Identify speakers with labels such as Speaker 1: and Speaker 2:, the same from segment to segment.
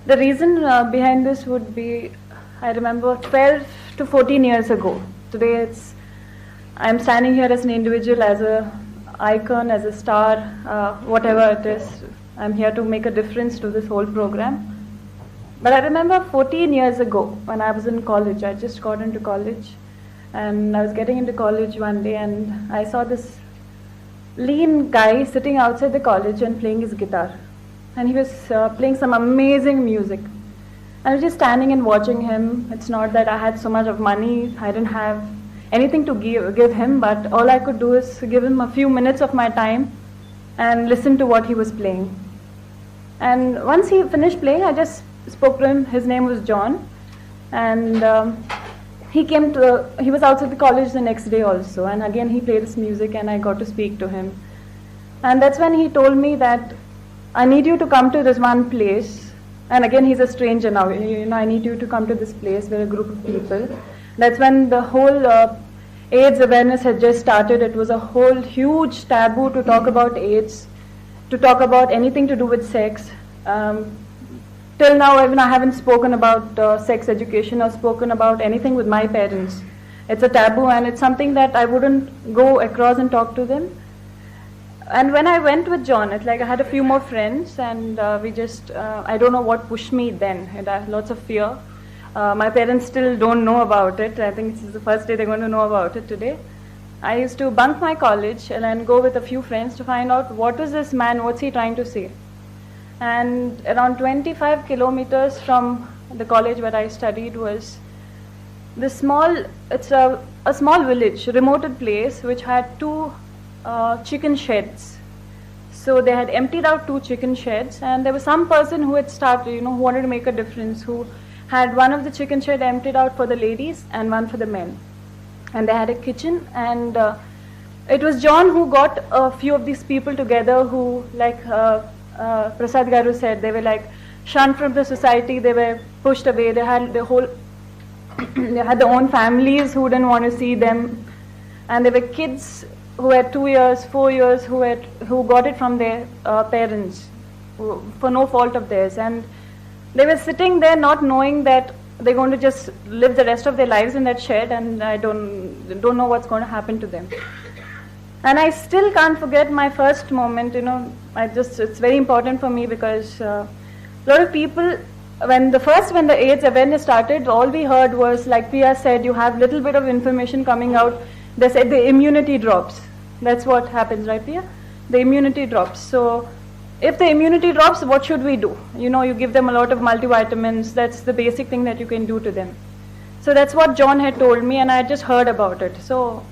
Speaker 1: The reason behind this would be, I remember 12 to 14 years ago. Today I'm standing here as an individual, as a icon, as a star, whatever it is. I'm here to make a difference to this whole program. But I remember 14 years ago when I was in college. I just got into college, and I was getting into college one day, and I saw this lean guy sitting outside the college and playing his guitar. And he was playing some amazing music. I was just standing and watching him. It's not that I had so much of money. I didn't have anything to give him, but all I could do is give him a few minutes of my time and listen to what he was playing. And once he finished playing, I just spoke to him. His name was John, and he was outside the college the next day also, and again he played his music, and I got to speak to him. And that's when he told me that I need you to come to this one place. And again, he's a stranger now. I need you to come to this place. We're a group of people. That's when the whole AIDS awareness had just started. It was a whole huge taboo to talk about AIDS, to talk about anything to do with sex. Till now, even I haven't spoken about sex education or spoken about anything with my parents. It's a taboo, and it's something that I wouldn't go across and talk to them. And when I went with John, it's like I had a few more friends, and I don't know what pushed me then. And I had lots of fear. My parents still don't know about it. I think this is the first day they're going to know about it today. I used to bunk my college and then go with a few friends to find out what is this man, what's he trying to say. And around 25 kilometers from the college where I studied was this it's a small village, remote place, which had two chicken sheds. So they had emptied out two chicken sheds, and there was some person who had started, who wanted to make a difference, who had one of the chicken shed emptied out for the ladies and one for the men. And they had a kitchen, and it was John who got a few of these people together who, like Prasad Garu said, they were like shunned from the society, they were pushed away, they had they had their own families who didn't want to see them, and there were kids who had 2 years, 4 years, who got it from their parents for no fault of theirs, and they were sitting there not knowing that they're going to just live the rest of their lives in that shed, and I don't know what's going to happen to them. And I still can't forget my first moment. It's very important for me because a lot of people, when the AIDS awareness started, all we heard was, like Priya said, you have little bit of information coming out. They said the immunity drops. That's what happens, right, Priya? The immunity drops. So if the immunity drops, what should we do? You give them a lot of multivitamins. That's the basic thing that you can do to them. So that's what John had told me, and I had just heard about it. So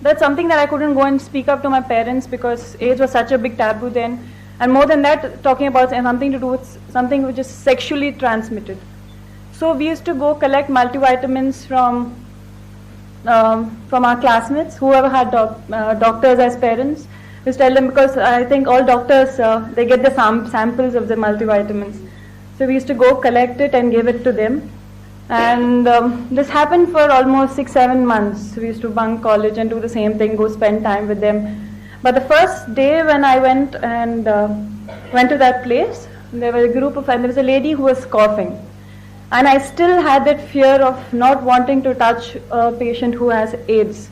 Speaker 1: that's something that I couldn't go and speak up to my parents because AIDS was such a big taboo then. And more than that, talking about something to do with something which is sexually transmitted. So we used to go collect multivitamins from our classmates, whoever had doctors as parents. We tell them, because I think all doctors, they get the samples of the multivitamins. So we used to go collect it and give it to them. And this happened for almost 6-7 months. We used to bunk college and do the same thing, go spend time with them. But the first day when I went to that place, there was a lady who was coughing. And I still had that fear of not wanting to touch a patient who has AIDS.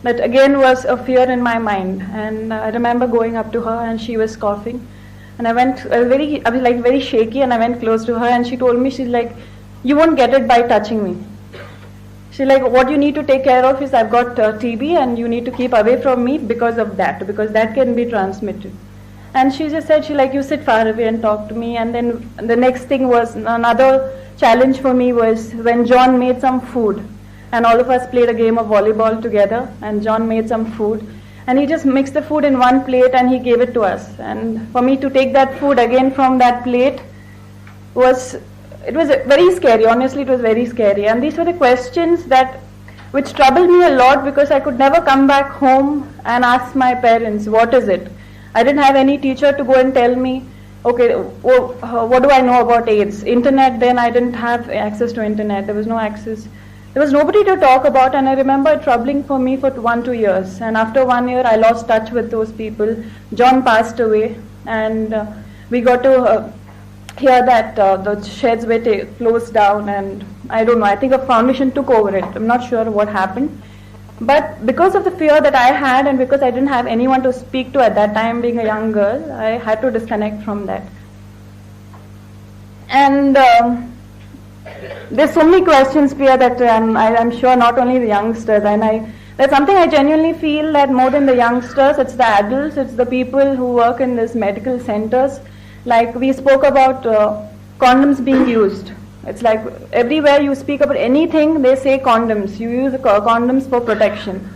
Speaker 1: That again was a fear in my mind. And I remember going up to her, and she was coughing. And I was very shaky, and I went close to her, and she told me, she's like, you won't get it by touching me. She's like, what you need to take care of is I've got TB, and you need to keep away from me because of that, because that can be transmitted. And she just said, you sit far away and talk to me. And then the next thing was, another challenge for me was when John made some food, and all of us played a game of volleyball together, and John made some food, and he just mixed the food in one plate and he gave it to us. And for me to take that food again from that plate was very scary. Honestly, it was very scary. And these were the questions which troubled me a lot, because I could never come back home and ask my parents, what is it? I didn't have any teacher to go and tell me, okay, what do I know about AIDS? Internet, then I didn't have access to internet. There was no access. There was nobody to talk about, and I remember it troubling for me for 1-2 years. And after 1 year, I lost touch with those people. John passed away, and we got to hear that the sheds were closed down, and I don't know, I think a foundation took over it. I'm not sure what happened. But because of the fear that I had, and because I didn't have anyone to speak to at that time, being a young girl, I had to disconnect from that. And there's so many questions, Priya, that I'm sure not only the youngsters, and that's something I genuinely feel that more than the youngsters, it's the adults, it's the people who work in these medical centers. Like we spoke about condoms being used. It's like everywhere you speak about anything, they say condoms. You use condoms for protection.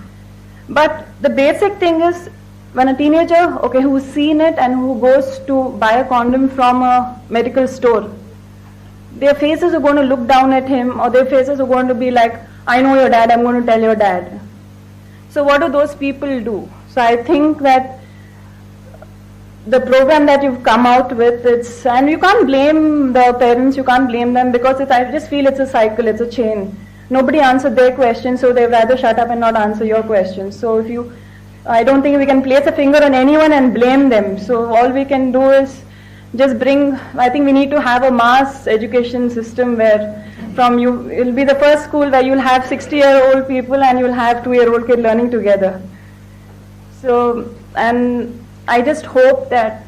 Speaker 1: But the basic thing is, when a teenager, okay, who's seen it and who goes to buy a condom from a medical store, their faces are going to look down at him, or their faces are going to be like, I know your dad, I'm going to tell your dad. So what do those people do? So I think that the program that you've come out with, and you can't blame the parents, you can't blame them, because I just feel it's a cycle, it's a chain. Nobody answered their questions, so they'd rather shut up and not answer your questions. So I don't think we can place a finger on anyone and blame them. So all we can do is just I think we need to have a mass education system where it'll be the first school where you'll have 60-year-old people and you'll have 2-year-old kid learning together. So, and I just hope that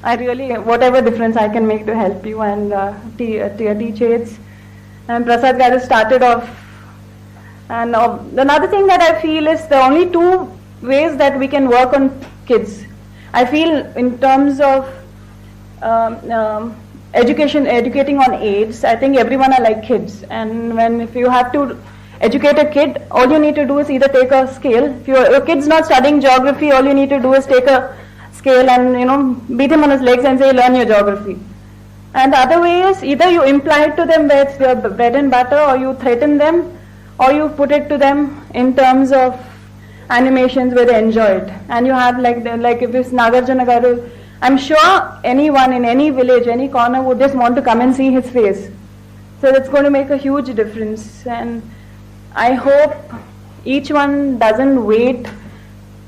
Speaker 1: whatever difference I can make to help you and teach aids. And Prasad Garu started off. And another thing that I feel is the only two ways that we can work on kids. I feel in terms of educating on AIDS, I think everyone are like kids. And if you have to educate a kid, all you need to do is either take a scale. If your kid's not studying geography, all you need to do is take a scale and beat him on his legs and say, learn your geography. And the other way is either you imply it to them where it's their bread and butter, or you threaten them, or you put it to them in terms of animations where they enjoy it. And you have like if it's Nagarjuna Garu, I'm sure anyone in any village, any corner would just want to come and see his face. So that's going to make a huge difference. And I hope each one doesn't wait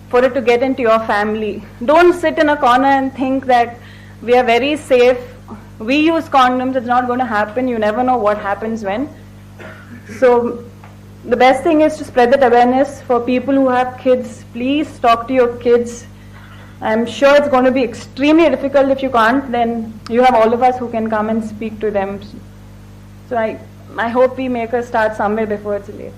Speaker 1: for it to get into your family. Don't sit in a corner and think that we are very safe. We use condoms, it's not going to happen. You never know what happens when. So the best thing is to spread that awareness for people who have kids. Please talk to your kids. I'm sure it's going to be extremely difficult. If you can't, then you have all of us who can come and speak to them. So I hope we make a start somewhere before it's late.